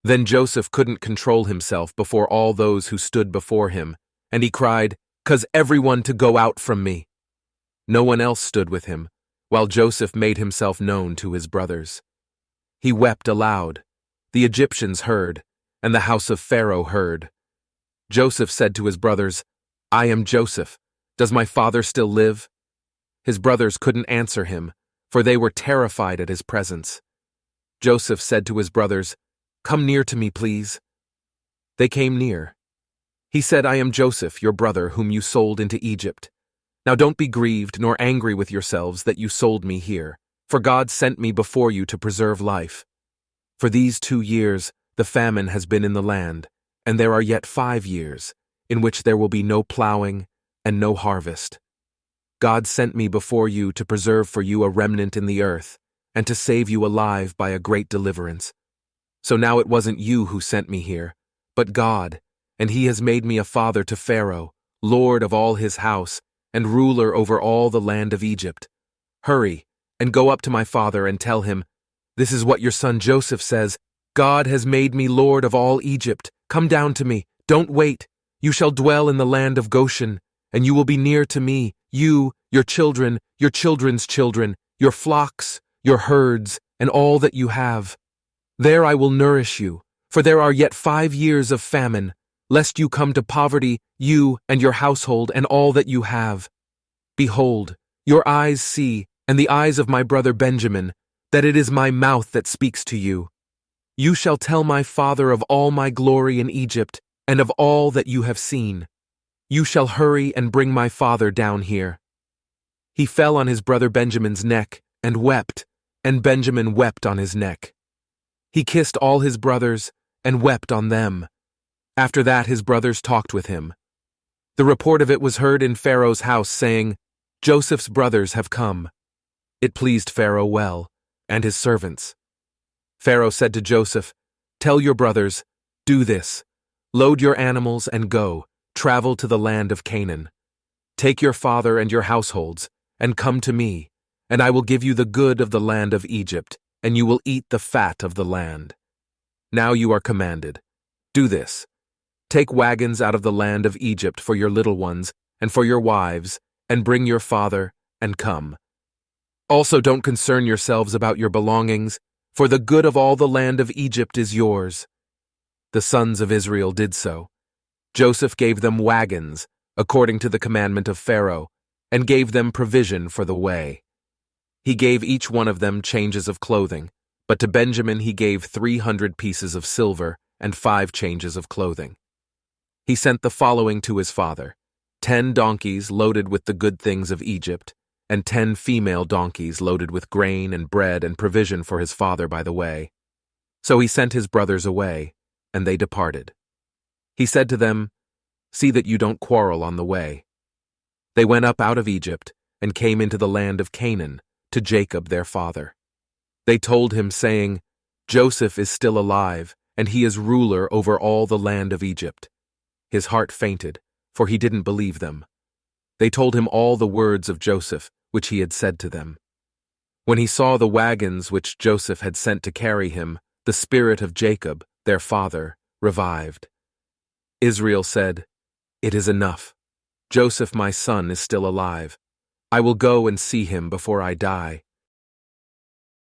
Then Joseph couldn't control himself before all those who stood before him, and he cried, "'Cause everyone to go out from me." No one else stood with him, while Joseph made himself known to his brothers. He wept aloud. The Egyptians heard, and the house of Pharaoh heard. Joseph said to his brothers, "I am Joseph. Does my father still live?" His brothers couldn't answer him, for they were terrified at his presence. Joseph said to his brothers, "Come near to me, please." They came near. He said, "I am Joseph, your brother, whom you sold into Egypt. Now don't be grieved nor angry with yourselves that you sold me here, for God sent me before you to preserve life. For these 2 years the famine has been in the land, and there are yet 5 years, in which there will be no plowing and no harvest. God sent me before you to preserve for you a remnant in the earth, and to save you alive by a great deliverance. So now it wasn't you who sent me here, but God, and he has made me a father to Pharaoh, lord of all his house, and ruler over all the land of Egypt. Hurry, and go up to my father and tell him, 'This is what your son Joseph says, God has made me lord of all Egypt. Come down to me, don't wait. You shall dwell in the land of Goshen, and you will be near to me, you, your children, your children's children, your flocks, your herds, and all that you have. There I will nourish you, for there are yet 5 years of famine, lest you come to poverty, you and your household and all that you have. Behold, your eyes see, and the eyes of my brother Benjamin, that it is my mouth that speaks to you. You shall tell my father of all my glory in Egypt, and of all that you have seen. You shall hurry and bring my father down here." He fell on his brother Benjamin's neck and wept, and Benjamin wept on his neck. He kissed all his brothers and wept on them. After that his brothers talked with him. The report of it was heard in Pharaoh's house, saying, "Joseph's brothers have come." It pleased Pharaoh well, and his servants. Pharaoh said to Joseph, "Tell your brothers, do this. Load your animals and go, travel to the land of Canaan. Take your father and your households, and come to me, and I will give you the good of the land of Egypt, and you will eat the fat of the land. Now you are commanded. Do this. Take wagons out of the land of Egypt for your little ones and for your wives, and bring your father, and come. Also don't concern yourselves about your belongings, for the good of all the land of Egypt is yours." The sons of Israel did so. Joseph gave them wagons, according to the commandment of Pharaoh, and gave them provision for the way. He gave each one of them changes of clothing, but to Benjamin he gave 300 pieces of silver and 5 changes of clothing. He sent the following to his father: 10 donkeys loaded with the good things of Egypt, and 10 female donkeys loaded with grain and bread and provision for his father by the way. So he sent his brothers away, and they departed. He said to them, "See that you don't quarrel on the way." They went up out of Egypt and came into the land of Canaan, to Jacob their father. They told him, saying, "Joseph is still alive, and he is ruler over all the land of Egypt." His heart fainted, for he didn't believe them. They told him all the words of Joseph, which he had said to them. When he saw the wagons which Joseph had sent to carry him, the spirit of Jacob, their father, revived. Israel said, "It is enough. Joseph my son is still alive. I will go and see him before I die,